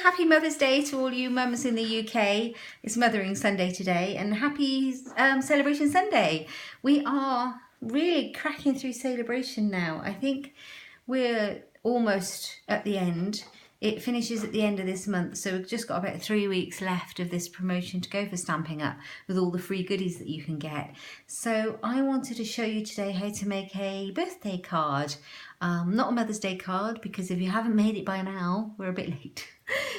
happy Mother's Day to all you mums in the UK. It's Mothering Sunday today, and happy Celebration Sunday. We are really cracking through Saleabration now. I think we're almost at the end. It finishes at the end of this month, so we've just got about 3 weeks left of this promotion to go for Stampin' Up with all the free goodies that you can get. So I wanted to show you today how to make a birthday card. Not a Mother's Day card, because if you haven't made it by now, we're a bit late.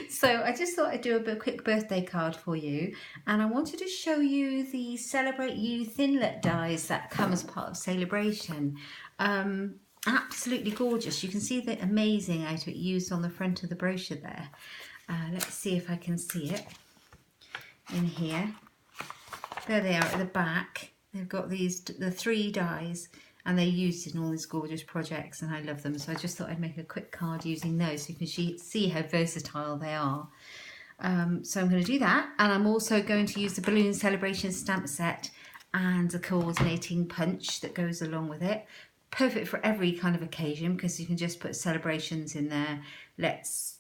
So I just thought I'd do a quick birthday card for you, and I wanted to show you the Celebrate You Thinlit Dies that come as part of Saleabration. Absolutely gorgeous. You can see the amazing outfit used on the front of the brochure there. Let's see if I can see it in here. There they are at the back. They've got the 3 dies, and they're used in all these gorgeous projects, and I love them. So I just thought I'd make a quick card using those so you can see how versatile they are. So I'm going to do that, and I'm also going to use the Balloon Celebration stamp set and a coordinating punch that goes along with it. Perfect for every kind of occasion, because you can just put celebrations in there. Let's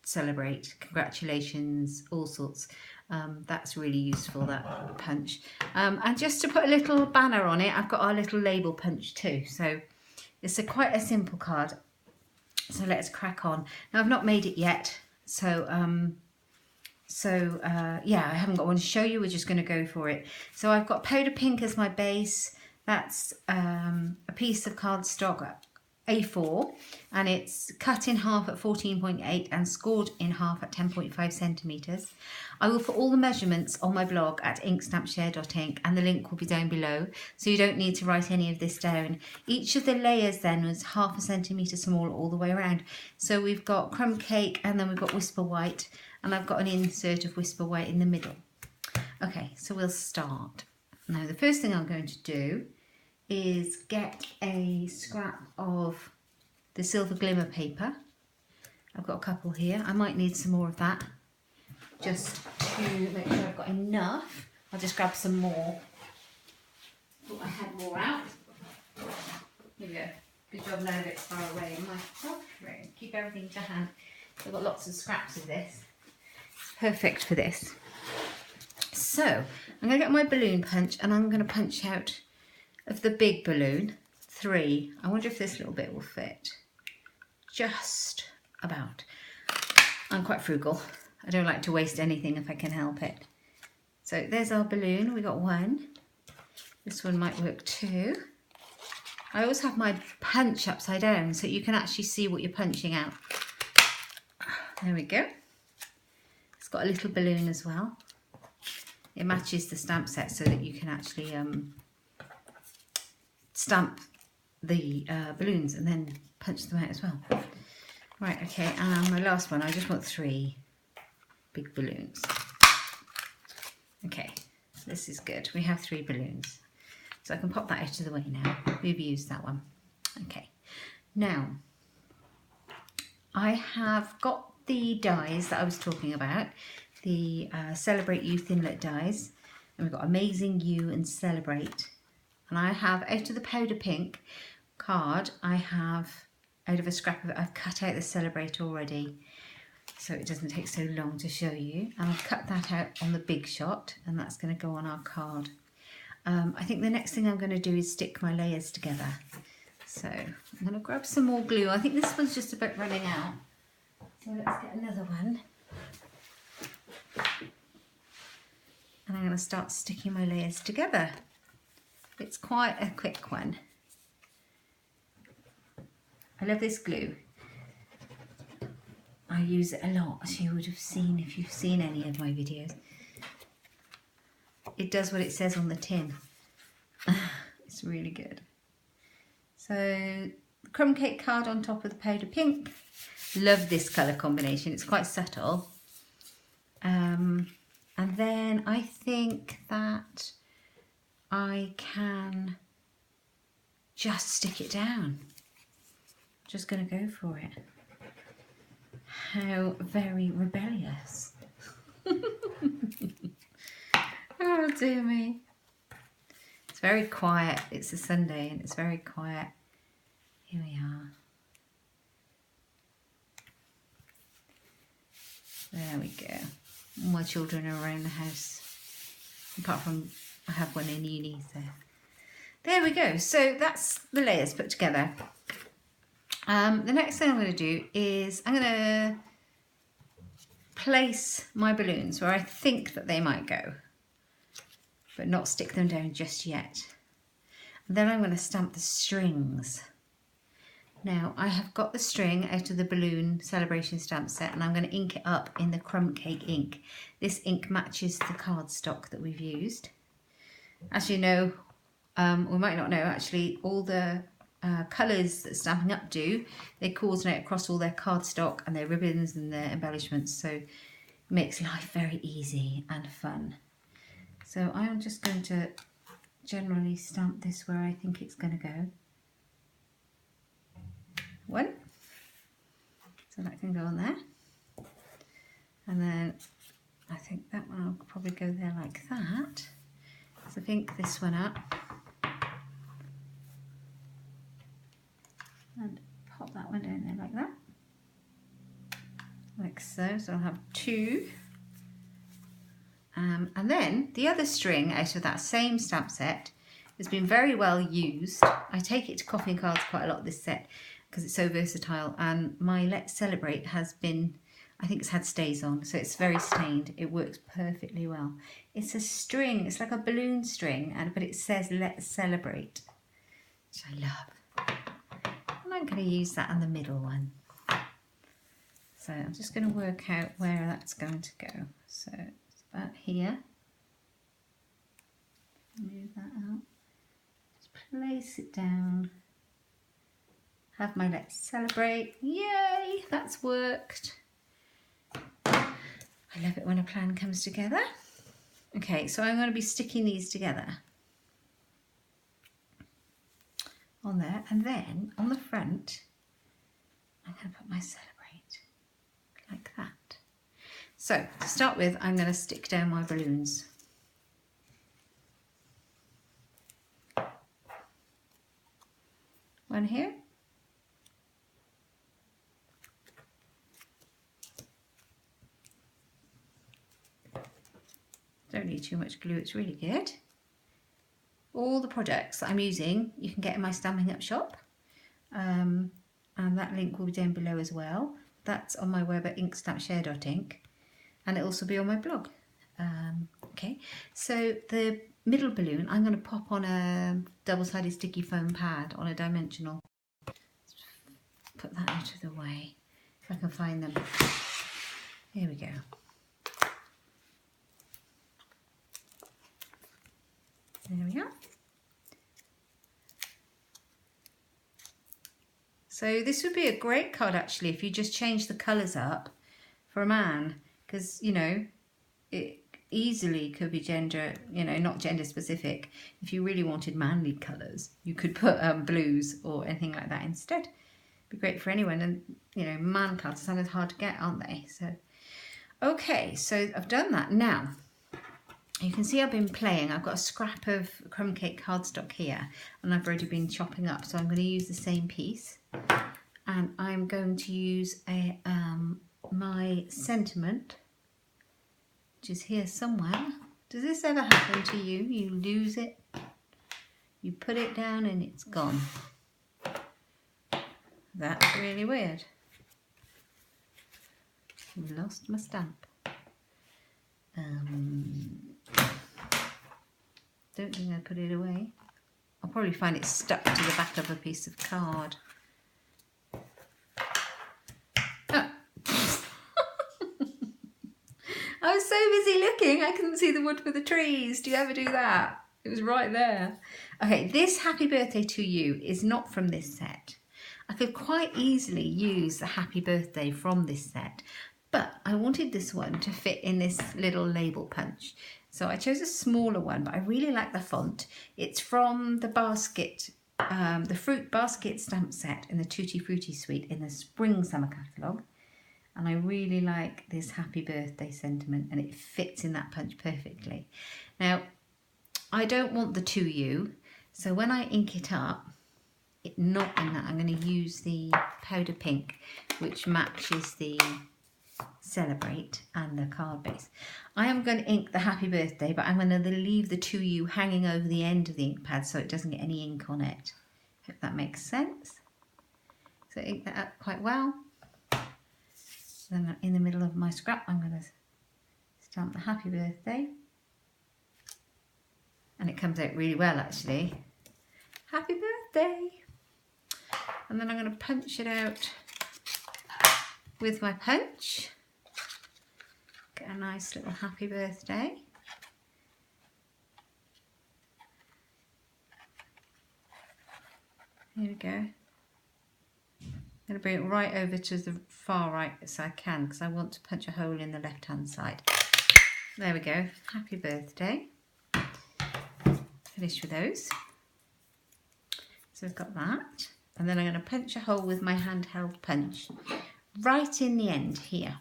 celebrate, congratulations, all sorts. That's really useful, that punch. And just to put a little banner on it, I've got our little label punch too. So it's quite a simple card. So let's crack on. Now I've not made it yet, so yeah, I haven't got one to show you. We're just going to go for it. So I've got powder pink as my base. That's a piece of cardstock A4, and it's cut in half at 14.8 and scored in half at 10.5 centimetres. I will put all the measurements on my blog at inkstampshare.ink, and the link will be down below, so you don't need to write any of this down. Each of the layers then was half a centimetre small all the way around. So we've got crumb cake, and then we've got whisper white, and I've got an insert of whisper white in the middle. Okay, so we'll start. Now the first thing I'm going to do is get a scrap of the silver glimmer paper. I've got a couple here. I might need some more of that just to make sure I've got enough. I'll just grab some more. Thought I had more out. Here we go. Good job none of it's far away in my craft room. Keep everything to hand. I've got lots of scraps of this. It's perfect for this. So I'm going to get my balloon punch, and I'm going to punch out of the big balloon 3. I wonder if this little bit will fit. Just about. I'm quite frugal. I don't like to waste anything if I can help it. So there's our balloon. We got 1. This one might work 2. I always have my punch upside down so you can actually see what you're punching out. There we go. It's got a little balloon as well. It matches the stamp set so that you can actually stamp the balloons and then punch them out as well. Right, okay, and my last one, I just want 3 big balloons. Okay, this is good. We have 3 balloons. So I can pop that out of the way now. We've used that one. Okay, now I have got the dies that I was talking about, the Celebrate You Thinlit Dies, and we've got Amazing You and Celebrate. And I have, out of the powder pink card, I have, out of a scrap of it, I've cut out the Celebrate already, so it doesn't take so long to show you. And I've cut that out on the big shot, and that's going to go on our card. I think the next thing I'm going to do is stick my layers together. So I'm going to grab some more glue. I think this one's just about running out. So let's get another one. And I'm going to start sticking my layers together. It's quite a quick one. I love this glue. I use it a lot, as you would have seen if you've seen any of my videos. It does what it says on the tin. It's really good. So, the crumb cake card on top of the powder pink. Love this colour combination. It's quite subtle. And then I think that I can just stick it down. Just going to go for it. How very rebellious. Oh dear me. It's very quiet. It's a Sunday and it's very quiet. Here we are. There we go. All my children are around the house. Apart from I have one in uni, so. There we go. So that's the layers put together. The next thing I'm going to do is I'm going to place my balloons where I think that they might go, but not stick them down just yet. And then I'm going to stamp the strings. Now I have got the string out of the balloon Sale-a-bration stamp set, and I'm going to ink it up in the crumb cake ink. This ink matches the cardstock that we've used. As you know, we might not know actually, all the colours that Stampin' Up do, they coordinate across all their cardstock and their ribbons and their embellishments, so it makes life very easy and fun. So I'm just going to generally stamp this where I think it's going to go. One, so that can go on there, and then I think that one will probably go there like that. So ink this one up and pop that one down there like that, like so. So I'll have two, and then the other string out of that same stamp set has been very well used. I take it to coffee and cards quite a lot, this set, because it's so versatile, and my Let's Celebrate has been, I think it's had stays on, so it's very stained. It works perfectly well. It's a string, it's like a balloon string, but it says Let's Celebrate, which I love. And I'm going to use that on the middle one. So I'm just going to work out where that's going to go. So it's about here. Move that out. Just place it down. Have my Let's Celebrate. Yay, that's worked. I love it when a plan comes together. Okay, so I'm going to be sticking these together on there, and then on the front I'm going to put my Celebrate like that. So to start with, I'm going to stick down my balloons. One here. Don't need too much glue, it's really good. All the products that I'm using you can get in my Stampin' Up shop, and that link will be down below as well. That's on my web at inkstampshare.ink, and it'll also be on my blog. Okay, so the middle balloon I'm going to pop on a double-sided sticky foam pad on a dimensional. Put that out of the way if I can find them. Here we go. There we are. So this would be a great card actually if you just change the colours up for a man, because you know it easily could be gender, you know, not gender specific. If you really wanted manly colours, you could put blues or anything like that instead. It'd be great for anyone, and you know, man cards are sometimes hard to get, aren't they? So okay, so I've done that. Now you can see I've been playing. I've got a scrap of crumb cake cardstock here, and I've already been chopping up, so I'm going to use the same piece, and I'm going to use a my sentiment, which is here somewhere. Does this ever happen to you? You lose it, you put it down and it's gone. That's really weird. I've lost my stamp. Don't think I put it away. I'll probably find it stuck to the back of a piece of card. Oh. I was so busy looking, I couldn't see the wood for the trees. Do you ever do that? It was right there. Okay, this Happy Birthday to You is not from this set. I could quite easily use the Happy Birthday from this set, but I wanted this one to fit in this little label punch. So I chose a smaller one, but I really like the font. It's from the basket, the Fruit Basket stamp set in the Tutti Frutti suite in the Spring Summer catalogue. And I really like this Happy Birthday sentiment, and it fits in that punch perfectly. Now, I don't want the to you, so when I ink it up, not in that, I'm going to use the powder pink, which matches the Celebrate and the card base. I am going to ink the happy birthday, but I'm going to leave the to you hanging over the end of the ink pad so it doesn't get any ink on it. Hope that makes sense. So ink that up quite well. Then in the middle of my scrap I'm going to stamp the happy birthday. And it comes out really well actually. Happy birthday! And then I'm going to punch it out with my punch. Get a nice little happy birthday. Here we go. I'm going to bring it right over to the far right as I can because I want to punch a hole in the left hand side. There we go. Happy birthday. Finished with those. So we've got that. And then I'm going to punch a hole with my handheld punch right in the end here.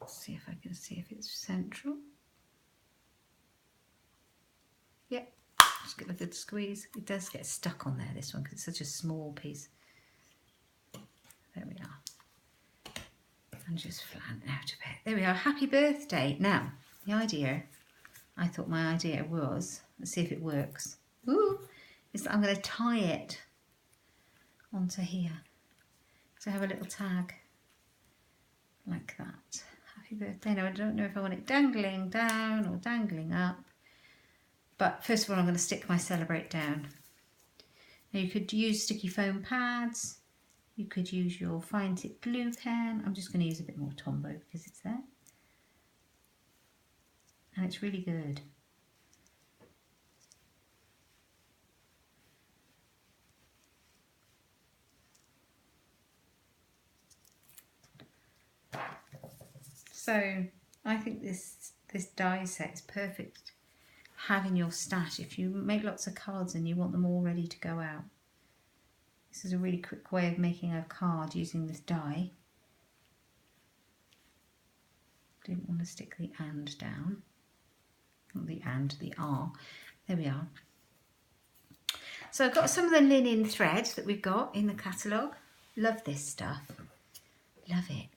Let's see if I can see if it's central. Yep, just get a good squeeze. It does get stuck on there, this one, because it's such a small piece. There we are. And just flatten out a bit. There we are, happy birthday. Now, the idea, I thought my idea was, let's see if it works. Ooh, is that I'm going to tie it onto here. So I have a little tag like that. Happy birthday. Now I don't know if I want it dangling down or dangling up. But first of all, I'm going to stick my Celebrate down. Now you could use sticky foam pads. You could use your fine tip glue pen. I'm just going to use a bit more Tombow because it's there. And it's really good. So I think this die set is perfect. Having your stash if you make lots of cards and you want them all ready to go out. This is a really quick way of making a card using this die. Didn't want to stick the and down. Not the and, the R. There we are. So I've got some of the linen thread that we've got in the catalogue. Love this stuff. Love it.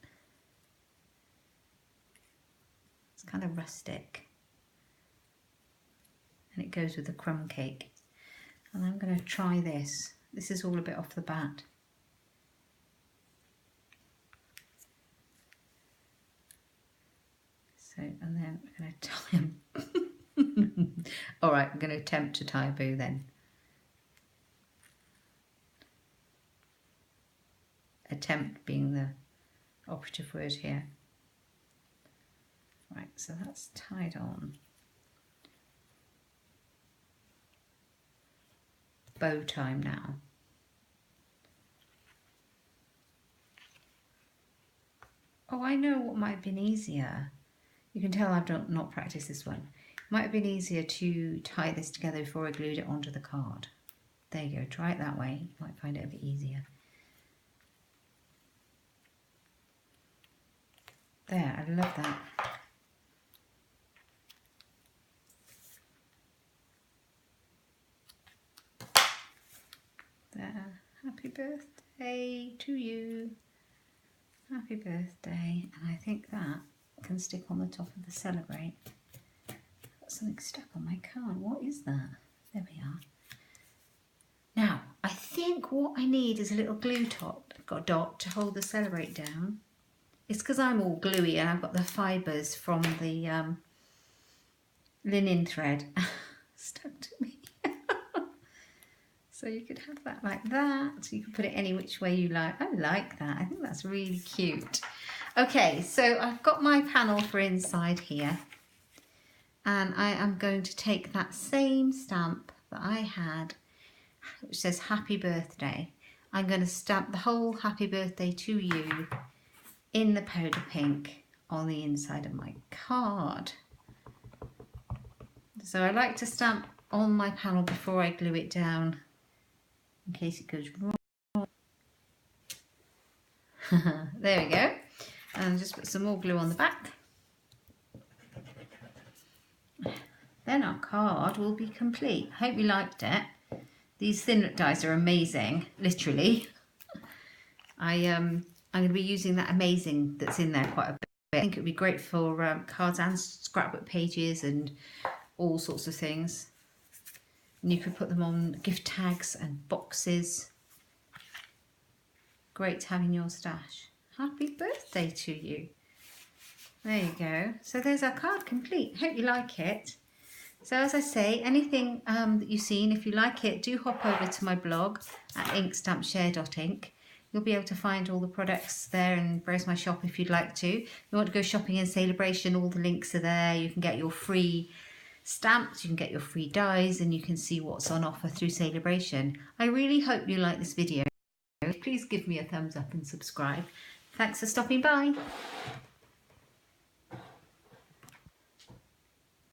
It's kind of rustic. And it goes with the crumb cake. And I'm going to try this. This is all a bit off the bat. So, and then we're going to tie them. All right, I'm going to attempt to tie a bow then. Attempt being the operative word here. Right, so that's tied on. Bow time now. Oh, I know what might have been easier. You can tell I've not practiced this one. Might have been easier to tie this together before I glued it onto the card. There you go, try it that way. You might find it a bit easier. There, I love that. There, happy birthday to you. Happy birthday. And I think that can stick on the top of the Celebrate. Got something stuck on my card. What is that? There we are. Now, I think what I need is a little glue dot to hold the Celebrate down. It's because I'm all gluey and I've got the fibres from the linen thread stuck to me. So you could have that like that. You can put it any which way you like. I like that. I think that's really cute. Okay, so I've got my panel for inside here. And I am going to take that same stamp that I had, which says Happy Birthday. I'm going to stamp the whole Happy Birthday to you in the powder pink on the inside of my card. So I like to stamp on my panel before I glue it down, in case it goes wrong. There we go. And just put some more glue on the back. Then our card will be complete. I hope you liked it. These Thinlit dies are amazing, literally. I'm going to be using that amazing that's in there quite a bit. I think it would be great for cards and scrapbook pages and all sorts of things. And you could put them on gift tags and boxes. Great to have in your stash. Happy birthday to you. There you go. So there's our card complete. Hope you like it. So as I say, anything that you've seen, if you like it, do hop over to my blog at inkstampshare.ink. You'll be able to find all the products there and browse my shop if you'd like to. If you want to go shopping in Saleabration, all the links are there. You can get your free stamps, you can get your free dies, and you can see what's on offer through Saleabration. I really hope you like this video. Please give me a thumbs up and subscribe. Thanks for stopping by.